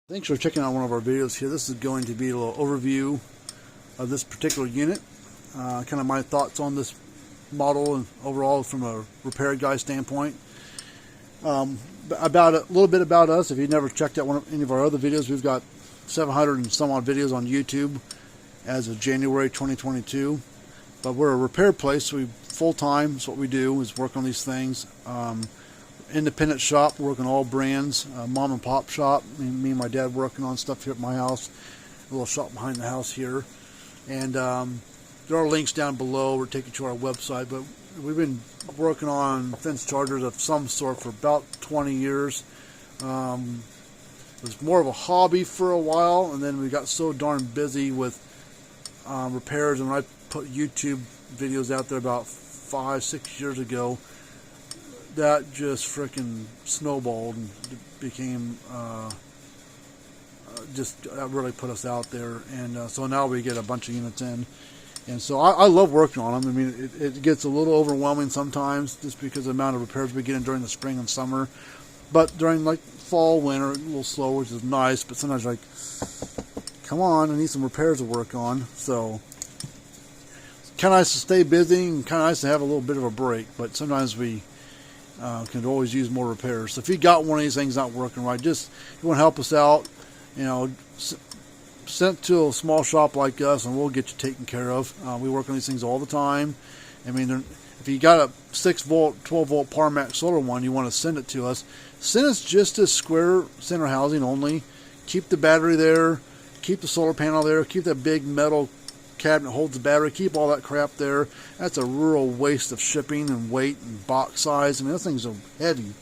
Thanks for checking out one of our videos here. This is going to be a little overview of this particular unit. Kind of my thoughts on this model and overall from a repair guy standpoint. About a little bit about us. If you've never checked out any of our other videos, we've got 700 and some odd videos on YouTube as of January 2022. But we're a repair place, so we full-time. That's what we do, is work on these things. Independent shop, working all brands, mom and pop shop. Me and my dad working on stuff here at my house, a little shop behind the house here. And there are links down below. We're taking you to our website, but we've been working on fence chargers of some sort for about 20 years. It was more of a hobby for a while, and then we got so darn busy with repairs, and when I put YouTube videos out there about 5-6 years ago, that just freaking snowballed and became that really put us out there. And so now we get a bunch of units in, and so I love working on them. I mean, it gets a little overwhelming sometimes just because of the amount of repairs we get in during the spring and summer, but during like fall, winter, a little slower, which is nice. But sometimes like, come on, I need some repairs to work on. So it's kind of nice to stay busy and kind of nice to have a little bit of a break, but sometimes we can always use more repairs. So if you got one of these things not working right, just you want to help us out, send it to a small shop like us, and we'll get you taken care of. We work on these things all the time. I mean, if you got a 6-volt, 12-volt Parmak Solar one, you want to send it to us. Send us just a square center housing only. Keep the battery there. Keep the solar panel there. Keep that big metal cabinet holds the battery. Keep all that crap there. That's a real waste of shipping and weight and box size. I mean, those things are heavy.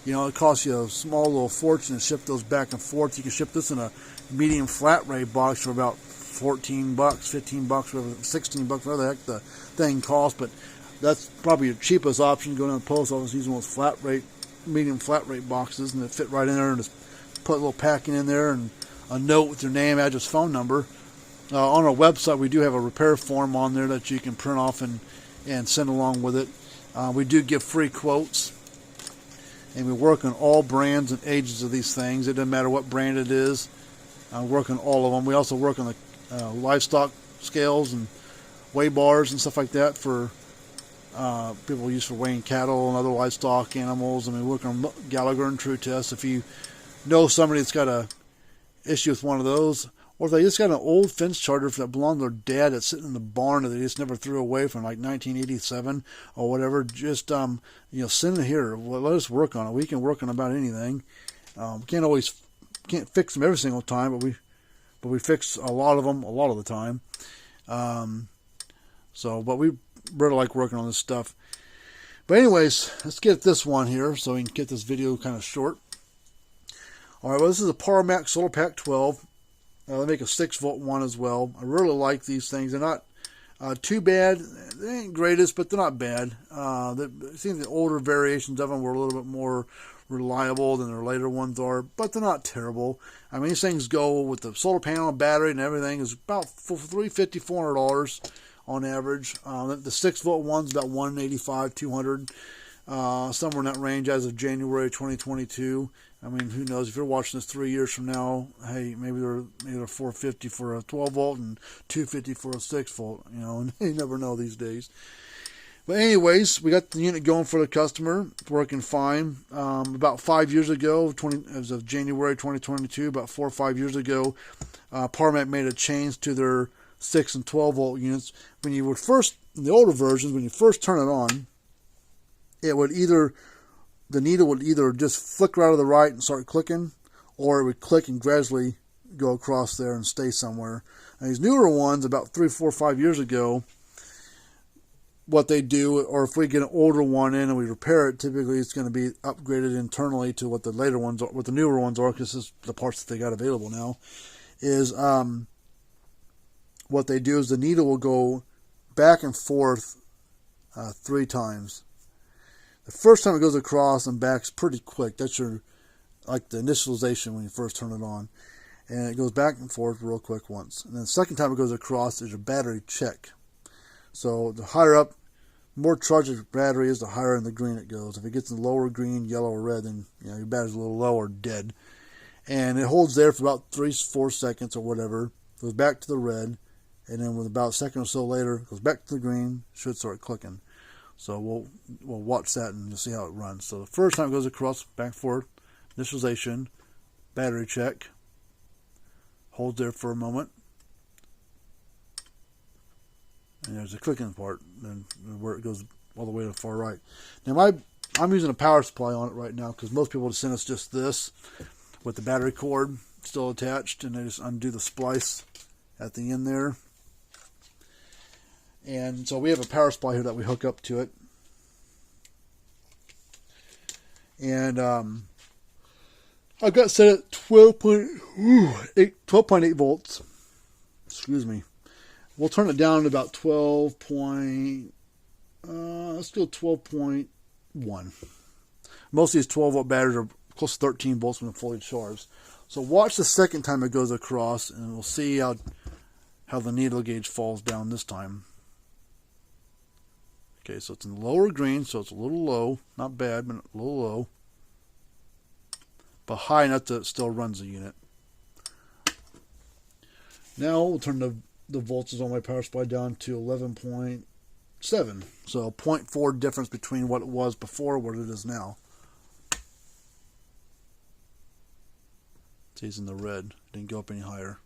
It costs you a small little fortune to ship those back and forth. You can ship this in a medium flat rate box for about $14, $15, whatever, $16, whatever the heck the thing costs. But that's probably your cheapest option. Go down to the post office using those medium flat rate boxes, and they fit right in there, and just put a little packing in there and a note with your name, address, phone number. On our website, we do have a repair form on there that you can print off and send along with it. We do give free quotes, and we work on all brands and ages of these things. It doesn't matter what brand it is. We work on all of them. We also work on the livestock scales and weigh bars and stuff like that for people use for weighing cattle and other livestock animals. I mean, we work on Gallagher and True Test. If you know somebody that's got a issue with one of those, or if they just got an old fence charger that belonged to their dad that's sitting in the barn that they just never threw away from like 1987 or whatever, just send it here. Let us work on it. We can work on about anything. Can't fix them every single time, but we fix a lot of them a lot of the time. But we really like working on this stuff. But anyways, let's get this one here so we can get this video kind of short. All right, well, this is a Parmak Solar Pak 12. They make a 6-volt one as well. I really like these things. They're not too bad. They ain't greatest, but they're not bad. It seems the older variations of them were a little bit more reliable than their later ones are, but they're not terrible. I mean, these things go with the solar panel and battery and everything is about $350, $400 on average. The 6-volt one's about $185, $200. Somewhere in that range as of January 2022. I mean, who knows? If you're watching this 3 years from now, hey, maybe they're $450 for a 12-volt and $250 for a 6-volt. And you never know these days. But anyways, we got the unit going for the customer. It's working fine. About 5 years ago, as of January 2022, about 4 or 5 years ago, Parmak made a change to their 6 and 12-volt units. When you would first, in the older versions, when you first turn it on, the needle would either just flick right to the right and start clicking, or it would click and gradually go across there and stay somewhere. And these newer ones, about 3, 4, 5 years ago, what they do, or if we get an older one in and we repair it, typically it's going to be upgraded internally to what the later ones are, what the newer ones are, because this is the parts that they got available now, is what they do is the needle will go back and forth 3 times. The first time it goes across and back's pretty quick. That's the initialization when you first turn it on. And it goes back and forth real quick once. And then the second time it goes across is your battery check. So the higher up, more charged your battery is, the higher in the green it goes. If it gets in the lower green, yellow, or red, then your battery's a little low or dead. and it holds there for about 3-4 seconds or whatever, goes back to the red, and then with about a second or so later, goes back to the green, should start clicking. So we'll watch that and you'll see how it runs. So the first time it goes across, back and forth, initialization, battery check, hold there for a moment, and there's a clicking part, and where it goes all the way to the far right. Now I'm using a power supply on it right now because most people would send us just this with the battery cord still attached, and they just undo the splice at the end there. And so we have a power supply here that we hook up to it. And I've got set at 12.8 volts. Excuse me. We'll turn it down to about 12. Let's go 12.1. Most of these 12 volt batteries are close to 13 volts when they're fully charged. So watch the second time it goes across, and we'll see how the needle gauge falls down this time. Okay, so it's in the lower green, so it's a little low. Not bad, but a little low. But high enough that it still runs the unit. Now we'll turn the voltage on my power supply down to 11.7. So 0.4 difference between what it was before and what it is now. See, it's in the red. Didn't go up any higher.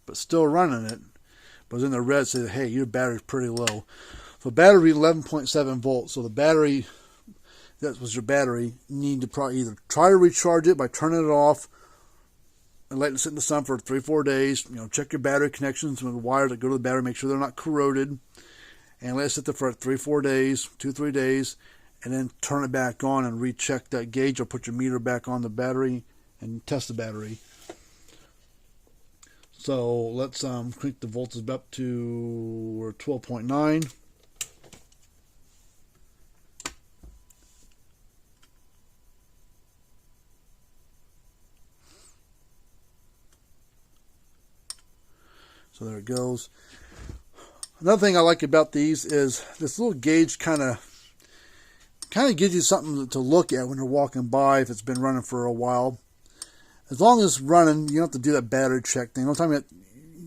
But still running it. But it's in the red, say, hey, your battery's pretty low. So battery 11.7 volts. So the battery, that was your battery, you need to probably either try to recharge it by turning it off and letting it sit in the sun for 3-4 days. You know, check your battery connections with the wires that go to the battery, make sure they're not corroded, and let it sit there for 3-4 days, 2-3 days, and then turn it back on and recheck that gauge, or put your meter back on the battery and test the battery. So let's crank the voltage up to 12.9. So there it goes. Another thing I like about these is this little gauge kind of gives you something to look at when you're walking by if it's been running for a while. As long as it's running, you don't have to do that battery check thing. The only time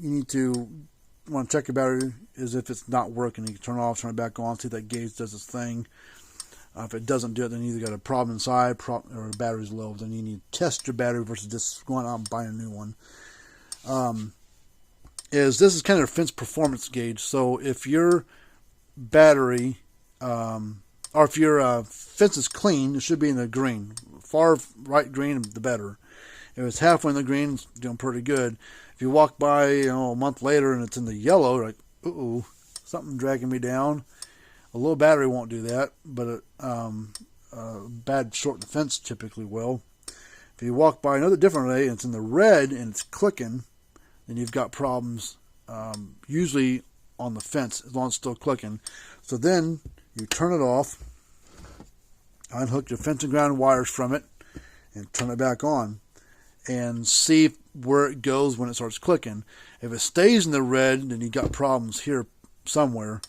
you need to want to check your battery is if it's not working. You can turn it off, turn it back on, see if that gauge does its thing. If it doesn't do it, then you either got a problem inside or the battery's low. Then you need to test your battery versus just going out and buying a new one. This is kind of a fence performance gauge. So if your battery, or if your fence is clean, it should be in the green. Far right green, the better. If it's halfway in the green, it's doing pretty good. If you walk by, a month later and it's in the yellow, you're like, uh-oh, something dragging me down. A little battery won't do that, but a bad short the fence typically will. If you walk by another different way and it's in the red and it's clicking, then you've got problems, usually on the fence, as long as it's still clicking. So then you turn it off, unhook your fence and ground wires from it, and turn it back on, and see where it goes when it starts clicking. If it stays in the red, then you got problems here somewhere.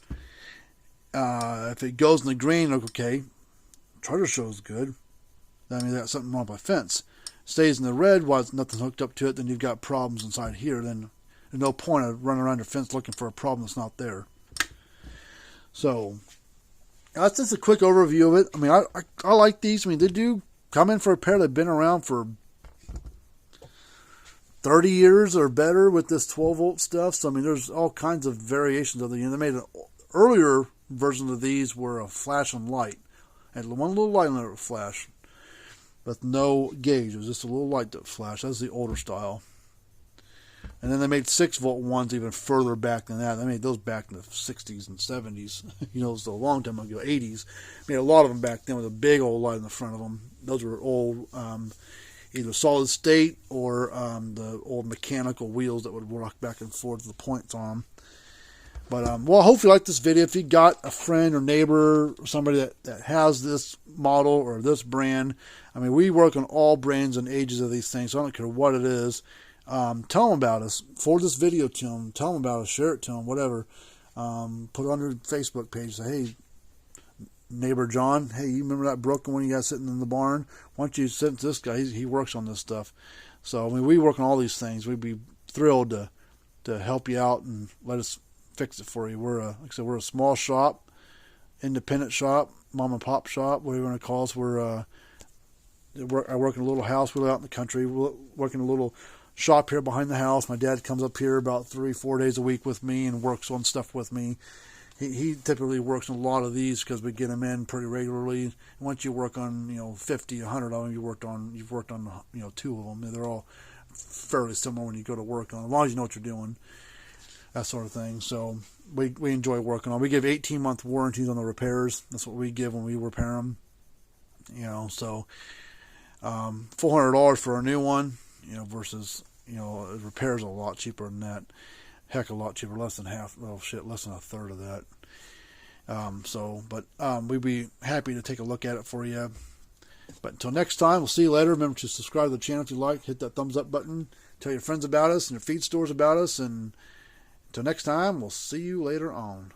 If it goes in the green, okay, charger shows good. That means that's something wrong with my fence. Stays in the red while nothing's hooked up to it, then you've got problems inside here. Then there's no point of running around your fence looking for a problem that's not there. So that's just a quick overview of it. I mean, I like these. I mean, they do come in for a pair. They've been around for 30 years or better with this 12 volt stuff. So I mean, there's all kinds of variations of the unit. They made an earlier version of these were a flashing light. Had one little light on it would flash, with no gauge. It was just a little light that flashed. That's the older style. And then they made 6 volt ones even further back than that. They made those back in the 60s and 70s. It was a long time ago, 80s. Made a lot of them back then with a big old light in the front of them. Those were old, either solid state or the old mechanical wheels that would rock back and forth with the points on them. But, well, I hope you like this video. If you got a friend or neighbor or somebody that has this model or this brand, I mean, we work on all brands and ages of these things, so I don't care what it is. Tell them about us. Forward this video to them. Tell them about us. Share it to them, whatever. Put it on your Facebook page. Say, hey, neighbor John, hey, you remember that broken one you got sitting in the barn? Why don't you send it to this guy? He works on this stuff. So, I mean, we work on all these things. We'd be thrilled to help you out and let us fix it for you. Like I said, we're a small shop, independent shop, mom and pop shop, whatever you want to call us. I work in a little house. We live out in the country. We work in a little shop here behind the house. My dad comes up here about 3-4 days a week with me and works on stuff with me. He typically works on a lot of these because we get them in pretty regularly. And once you work on 50, 100 of them, you've worked on 2 of them. They're all fairly similar when you go to work on them, as long as you know what you're doing, that sort of thing. So we enjoy working on. We give 18-month warranties on the repairs. That's what we give when we repair them. So $400 for a new one, versus repairs a lot cheaper than that. Heck, a lot cheaper, less than half. Well, shit, less than a third of that. We'd be happy to take a look at it for you. But until next time, we'll see you later. Remember to subscribe to the channel if you like. Hit that thumbs up button. Tell your friends about us and your feed stores about us. And until next time, we'll see you later on.